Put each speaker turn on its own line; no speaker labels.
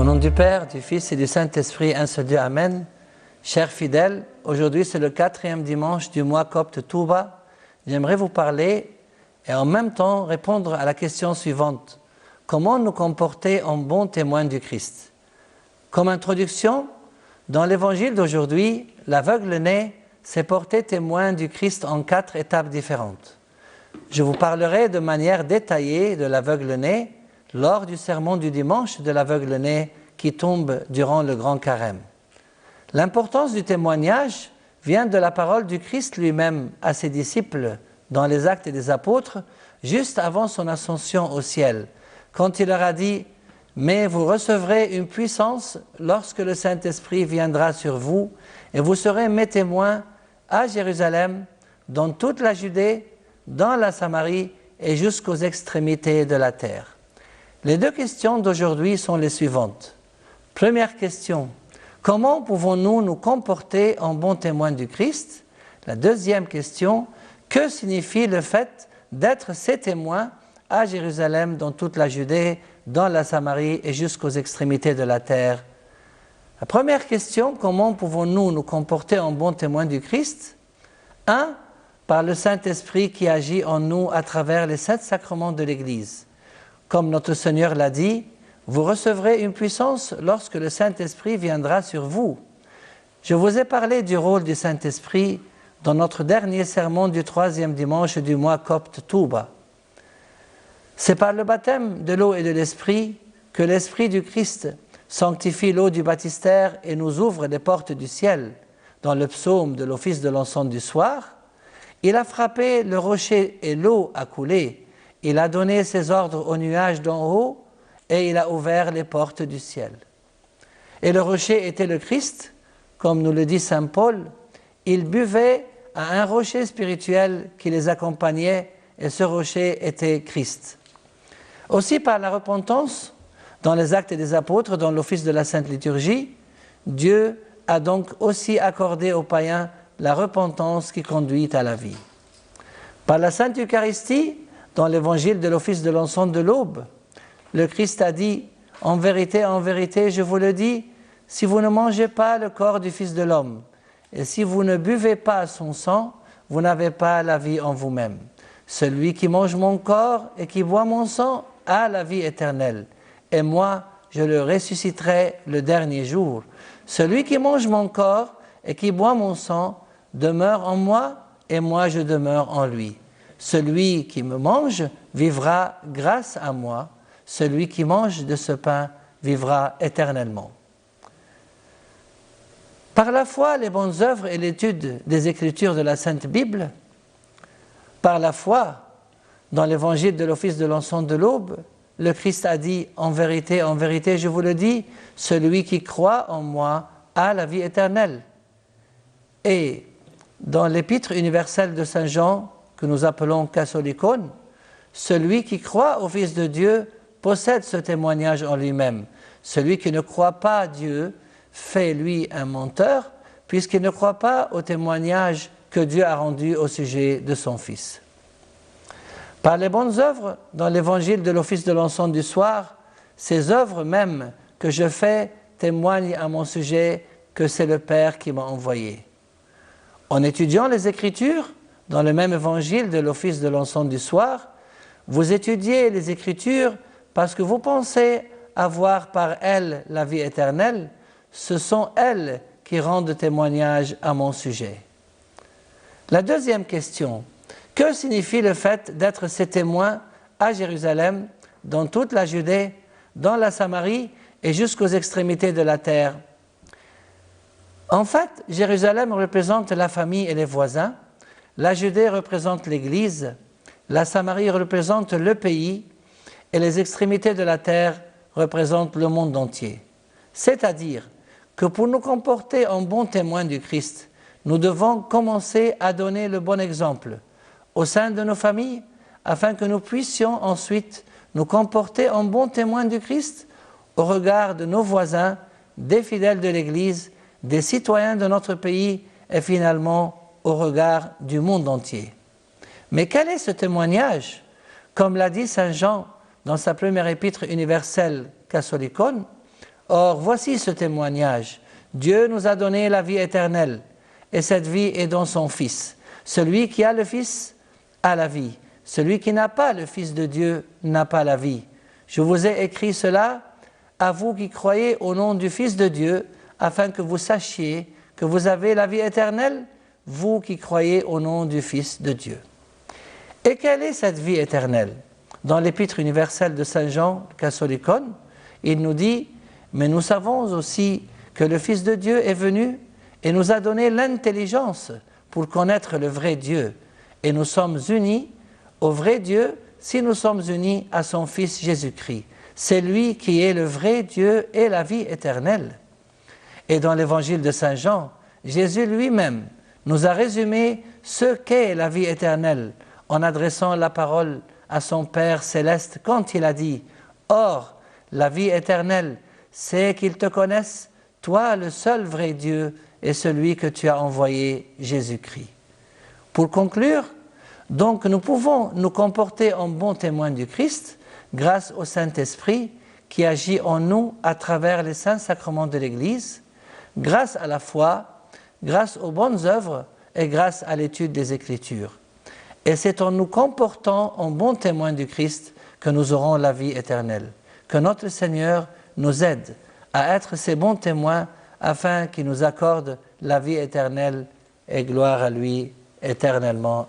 Au nom du Père, du Fils et du Saint-Esprit, un seul Dieu, Amen. Chers fidèles, aujourd'hui c'est le 4e dimanche du mois copte Touba. J'aimerais vous parler et en même temps répondre à la question suivante. Comment nous comporter en bons témoins du Christ? Comme introduction, dans l'évangile d'aujourd'hui, l'aveugle-né s'est porté témoin du Christ en 4 étapes différentes. Je vous parlerai de manière détaillée de l'aveugle-né lors du sermon du dimanche de l'aveugle-né qui tombe durant le grand carême. L'importance du témoignage vient de la parole du Christ lui-même à ses disciples dans les Actes des Apôtres, juste avant son ascension au ciel, quand il leur a dit « Mais vous recevrez une puissance lorsque le Saint-Esprit viendra sur vous, et vous serez mes témoins à Jérusalem, dans toute la Judée, dans la Samarie et jusqu'aux extrémités de la terre. » Les 2 questions d'aujourd'hui sont les suivantes. Première question, comment pouvons-nous nous comporter en bons témoins du Christ? La deuxième question, que signifie le fait d'être ses témoins à Jérusalem, dans toute la Judée, dans la Samarie et jusqu'aux extrémités de la terre? La première question, comment pouvons-nous nous comporter en bons témoins du Christ? 1. Par le Saint-Esprit qui agit en nous à travers les 7 sacrements de l'Église. Comme notre Seigneur l'a dit, vous recevrez une puissance lorsque le Saint-Esprit viendra sur vous. Je vous ai parlé du rôle du Saint-Esprit dans notre dernier sermon du 3e dimanche du mois copte Touba. C'est par le baptême de l'eau et de l'Esprit que l'Esprit du Christ sanctifie l'eau du baptistère et nous ouvre les portes du ciel. Dans le psaume de l'office de l'encens du soir, il a frappé le rocher et l'eau a coulé. Il a donné ses ordres aux nuages d'en haut et il a ouvert les portes du ciel. Et le rocher était le Christ, comme nous le dit saint Paul. Ils buvaient à un rocher spirituel qui les accompagnait et ce rocher était Christ. Aussi par la repentance, dans les Actes des Apôtres, dans l'office de la Sainte Liturgie, Dieu a donc aussi accordé aux païens la repentance qui conduit à la vie. Par la Sainte Eucharistie, dans l'évangile de l'office de l'encens de l'aube, le Christ a dit « En vérité, je vous le dis, si vous ne mangez pas le corps du Fils de l'homme, et si vous ne buvez pas son sang, vous n'avez pas la vie en vous-même. Celui qui mange mon corps et qui boit mon sang a la vie éternelle, et moi, je le ressusciterai le dernier jour. Celui qui mange mon corps et qui boit mon sang demeure en moi, et moi je demeure en lui. Celui qui me mange vivra grâce à moi. Celui qui mange de ce pain vivra éternellement. » Par la foi, les bonnes œuvres et l'étude des Écritures de la Sainte Bible, par la foi, dans l'évangile de l'office de l'encens de l'aube, le Christ a dit « En vérité, je vous le dis, celui qui croit en moi a la vie éternelle. » Et dans l'épître universelle de Saint Jean, que nous appelons Catholicon, celui qui croit au Fils de Dieu possède ce témoignage en lui-même. Celui qui ne croit pas à Dieu fait, lui, un menteur, puisqu'il ne croit pas au témoignage que Dieu a rendu au sujet de son Fils. Par les bonnes œuvres, dans l'évangile de l'office de l'encens du soir, ces œuvres même que je fais témoignent à mon sujet que c'est le Père qui m'a envoyé. En étudiant les Écritures, dans le même évangile de l'office de l'encens du soir, vous étudiez les Écritures parce que vous pensez avoir par elles la vie éternelle. Ce sont elles qui rendent témoignage à mon sujet. La deuxième question, que signifie le fait d'être ses témoins à Jérusalem, dans toute la Judée, dans la Samarie et jusqu'aux extrémités de la terre? En fait, Jérusalem représente la famille et les voisins. La Judée représente l'Église, la Samarie représente le pays et les extrémités de la terre représentent le monde entier. C'est-à-dire que pour nous comporter en bons témoins du Christ, nous devons commencer à donner le bon exemple au sein de nos familles afin que nous puissions ensuite nous comporter en bons témoins du Christ au regard de nos voisins, des fidèles de l'Église, des citoyens de notre pays et finalement au regard du monde entier. Mais quel est ce témoignage? Comme l'a dit saint Jean dans sa première épître universelle Catholicon, Or, voici ce témoignage. Dieu nous a donné la vie éternelle, et cette vie est dans son Fils. Celui qui a le Fils a la vie. Celui qui n'a pas le Fils de Dieu n'a pas la vie. Je vous ai écrit cela à vous qui croyez au nom du Fils de Dieu, afin que vous sachiez que vous avez la vie éternelle, vous qui croyez au nom du Fils de Dieu. Et quelle est cette vie éternelle? Dans l'Épître universelle de Saint Jean Chrysostom, il nous dit « Mais nous savons aussi que le Fils de Dieu est venu et nous a donné l'intelligence pour connaître le vrai Dieu. Et nous sommes unis au vrai Dieu si nous sommes unis à son Fils Jésus-Christ. C'est lui qui est le vrai Dieu et la vie éternelle. » Et dans l'Évangile de Saint Jean, Jésus lui-même nous a résumé ce qu'est la vie éternelle en adressant la parole à son Père céleste quand il a dit « Or, la vie éternelle, c'est qu'ils te connaissent, toi le seul vrai Dieu et celui que tu as envoyé, Jésus-Christ. » Pour conclure, donc nous pouvons nous comporter en bons témoins du Christ grâce au Saint-Esprit qui agit en nous à travers les saints sacrements de l'Église, grâce à la foi, grâce aux bonnes œuvres et grâce à l'étude des Écritures. Et c'est en nous comportant en bons témoins du Christ que nous aurons la vie éternelle. Que notre Seigneur nous aide à être ces bons témoins afin qu'il nous accorde la vie éternelle et gloire à lui éternellement.